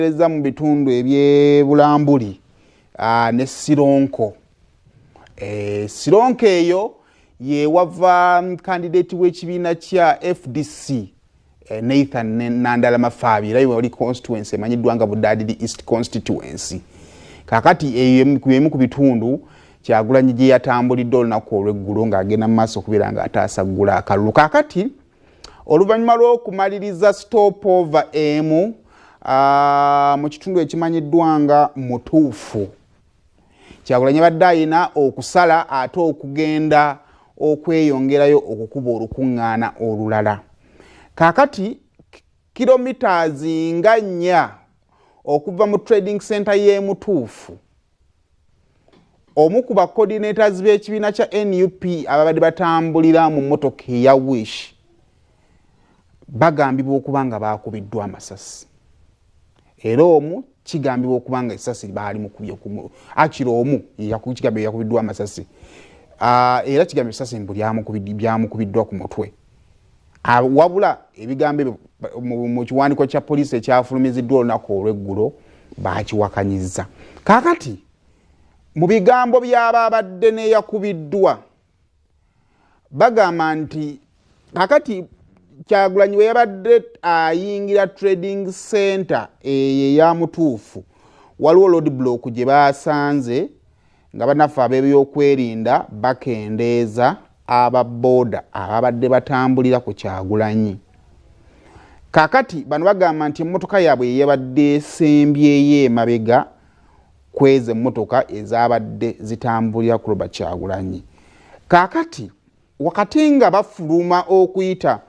Eza mu bitundu ebyebulambuli ne Sironko. Sironko eyo ye wava candidate w'ekibiina kya FDC Nathan Nandala Mafabi era wali constituency emanyiddwa nga Budadiri East constituency. Kakati eyo ku bitundu Kyagulanyi gye yatambulidde olunaku olw'eggulo ng'agenda mu maaso okubeera nga ataasagula akalulu. Kakati oluvannyuma lw'okumaliriza stopover emu mu kitundu ekimanyiddwa nga Mutuufu, Kyagulanyi badde ayina okusala ate okugenda okweyongerayo okukuba olukuŋŋaana olulala. Kakati kilometers nga 4 okuva mu trading center y'e Mutuufu, omu ku ba coordinators b'ekibiina kya NUP ababadde batambulira mu mmotoka eya Wish bagambibwa okuba nga baakubiddwa amasasi. Era omu kigambibwa okuba nga essasi baali mukubye akiri omu kigambibwa yakubiddwa amasasi. Era kigambibwa essasi mbu byamukubiddwa ku mutwe. Wabula ebigambo mu kiwandiiko kya poliisi ekyafulumiziddwa olunaku olw'eggulo baakiwakanyizza. Kakati mu bigambo by'ababadde neyakubiddwa bagamba nti kakati Kyagulanyi we yabadde ayingira trading center eya Mutuufu waliwo road block gye basanze nga banafu ab'ebyokwerinda bakendeeza ababoda ababadde batambulira ku Kyagulanyi. Kakati bano bagamba nti emmotoka yaabwe yabadde esembyeyo emabega kweze emmotoka ezabadde zitambulira ku Robert Kyagulanyi. Kakati wakati nga bafuluma okuyita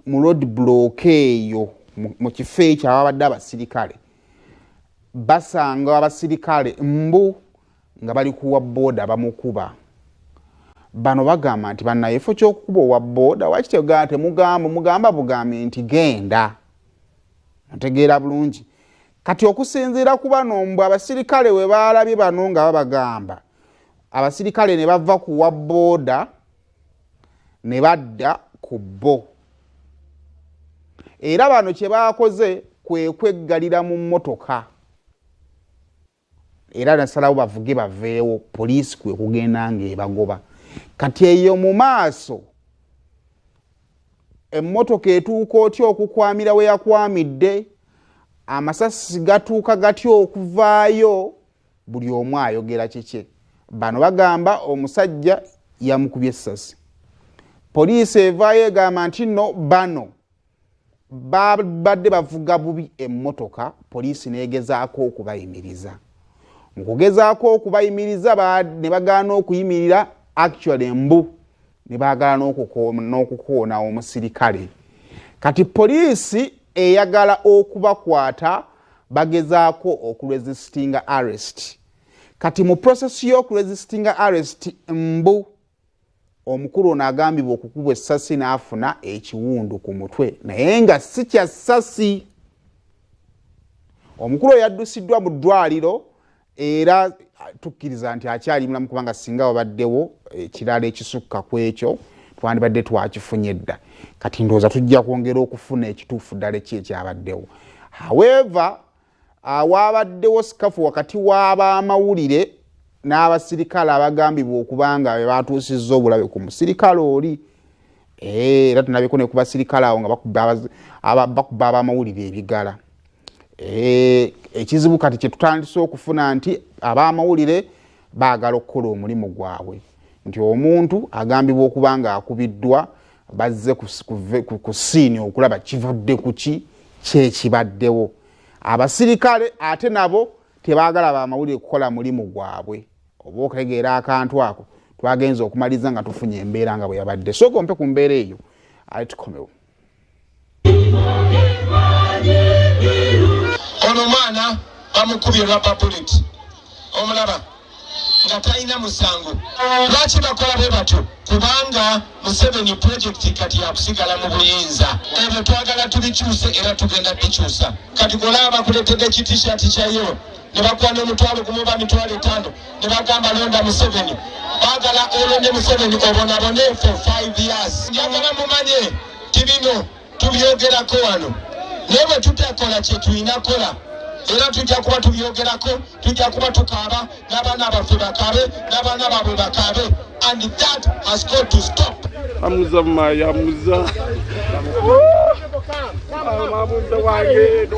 mu road block eyo mu kifo ekyo ababadde abasirikale basanga abasirikale mbu nga bali kuwa boda bamukuba. Bano bagamba nti bannayefo ky'okukuba owa boda wakitegeera temugamba bugambi nti genda. Ntegeera bulungi. Kati okusinziira ku bano mbu abasirikale we baalabye bano nga babagamba, abasirikale ne bava kuwa boda ne badda ku bo. Era bano kye baakoze kwe kweggalira mu mmotoka. Era nasalawo bavuge baveewo, poliisi kwe kugenda ng'ebagoba. Kati eyo mu maaso emmotoka etuuka otya okukwamira we yakwamidde, amasasi gatuuka gatya okuvaayo, buli omu ayogera kike. Bano bagamba omusajja yamukubye essasi. Poliisi evaayo egamba nti no bano babadde bavuga bubi emmotoka, poliisi negezaako okubayimiriza. Mu kugezaako okubayimiriza ne bagaana okuyimirira, actually mbu ne baagala n'okukoona omusirikale. Kati poliisi eyagala okubakwata bagezaako okuresistinga arrest. Kati mu process y'okuresistinga arrest mbu omukulu ono agambibwa okukubwa essasi n'afuna ekiwundu ku mutwe naye nga si kya ssasi. Omukulu oyo yaddusiddwa mu ddwaliro era tukkiriza nti akyali mulamu kubanga singa wabaddewo ekirala ekisukka ku ekyo twandibadde twakifunye dda. Kati ndowooza tujja kwongera okufuna ekituufu ddala ki ekyabaddewo. However, waabaddewo sikafu wakati w'abamawulire n'abasirikale abagambibwa okubanga be batuusizza obulabe ku musirikale oli. Era tunabeko ne ku basirikale awo nga bakuba abamawulire ebigala. Ekizibu kati kye tutandise okufuna nti abamawulire baagala okukola omulimu gwabwe. Nti omuntu agambibwa okubanga akubiddwa bazze ku siini okulaba kivudde ku ki kyekibaddewo. Abasirikale ate nabo tebaagala abamawulire kukola mulimu gwabwe. Oba okutegeera akantu ako twagenza okumaliza nga tufunye embeera nga bwe yabadde. Sooka ompe ku mbeera eyo ate tukomewo. Ono mwana bamukubye rubber bullet. Omulaba nga talina musango. Lwaki bakola bwe batyo? Kubanga Museveni project kati yakusigala mu buyinza. Ebyo twagala tubikyuse era tugenda bikyusa. Kati golaba kuletedde t-shirt kyayo ne bakuwa n'omutwalo gumu ba mitwalo 5 ne bagamba londa Museveni. Bagala olonde Museveni obonabone for 5 years. Njagala mumanye tibino tubyogerako wano. Newe tutakola kye tulina kola era tujja kuba tubyogerako, tujja kuba tukaaba n'abaana baffe bakabe n'abaana baabwe bakabe, and that has got to stop. Amuza maya amuza mabuza wange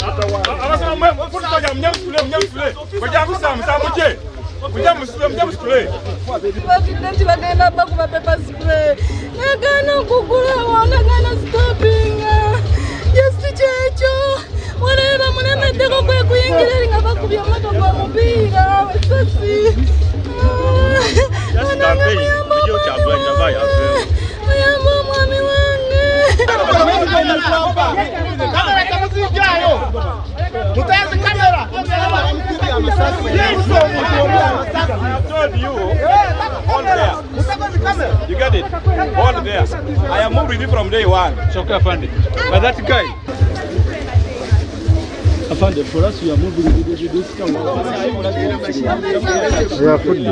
abasema mfuta mnyamsule bajja kusamsa muje mnyamsule President bagenda bakuba pepper spray nagana kugula wanagana stopping just checho whatever munemedeko kwe kuyingira nga bakubya moto kwa mupira wesasi video chagwa ndaba ya ayamba mwami wange mutazi kamera I have told you hold there. You get it? Hold there. I have moved with you from day one. Shoka Afande. But that guy Afande, for us we are moving with this camera. We are putting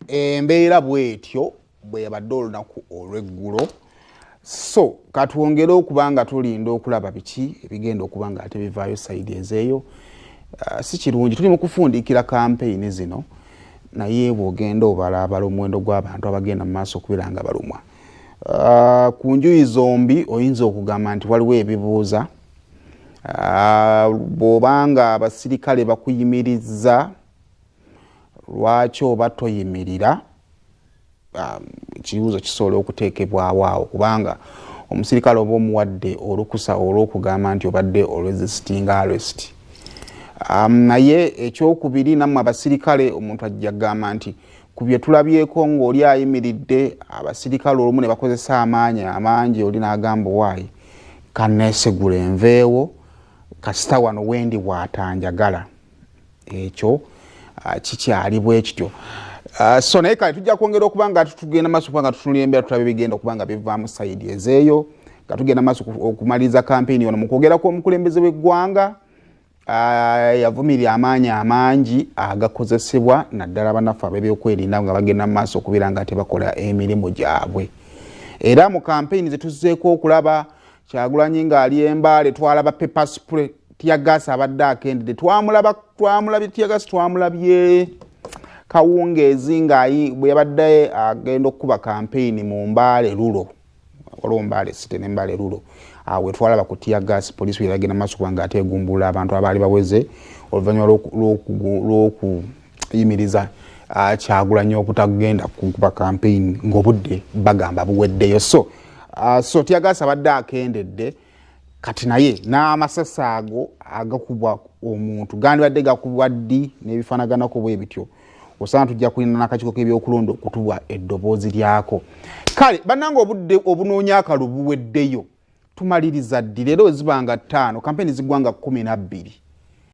embeera bwetyo bwe yabadde olunaku olw'eggulo. So katwongere okuba nga tulinda okulaba biki ebigenda okuba nga ate bivaayo sayidi ezeeyo. Si kirungi tuli mu kufundikira kampeyini zino naye bw'ogenda obalabala omuwendo gw'abantu abagenda mu maaso okubeera nga balumwa. Ku njuyi zombi oyinza okugamba nti waliwo ebibuuza. Bw'obanga abasirikale bakuyimiriza lwaki oba toyimirira, ekibuuzo kisobola okuteekebwawo awo kubanga omusirikale oba omuwadde olukusa olw'okugamba nti obadde resisting arrest. Naye ekyokubiri nammwe abasirikale omuntu ajja kugamba nti ku bye tulabyeko ng'oli ayimiridde abasirikale olumu ne bakozesa amaanyi amangi oli n'agamba waayi kanneesegula enveewo kasita wano wendi bw'atanjagala. Ekyo kikyali bwe kityo. So naye kale tujja kwongera okuba nga tugenda maaso okuba nga tutunulira embeera tulabe bigenda okuba nga bivaamu sayidi ezeeyo nga tugenda maaso okumaliriza kampeyini ono mu kwogerako omukulembeze w'eggwanga yavumirira amaanyi amangi agakozesebwa naddala bannaffe ab'ebyokwerinda nga bagenda mu maaso okubeera nga tebakola emirimu gyabwe. Era mu kampeyini ze tuzzeeko okulaba Kyagulanyi ng'ali Embaale twalaba pepper spray tiyagasi abadde akendedde twamulabye tiyagasi twamulabye Kawungeezi ng'ayi bwe yabadde agenda okuba kampeyini mu Mbaale Lulo waliwo Mbaale City ne Mbaale Lulo awe twalaba ku tiyagasi poliisi yagenda maaso kuba nga ateegumbula abantu abaali baweze oluvannyuma lw'okuyimiriza Kyagulanyi okutagenda kukuba kampeyini ng'obudde bagamba buweddeyo. So tiyagasi abadde akendedde kati naye n'amasasi ago agakubwa omuntu gandibadde gakubwa ddi n'ebifaanaganako bwe bityo osaana tujja kulina n'akakiiko k'ebyokulonda okutubwa eddoboozi lyako. Kale bannange obudde obunoonya akalu buweddeyo tumaliriza ddi leero wezibanga 5 kampeyini ziggwanga 12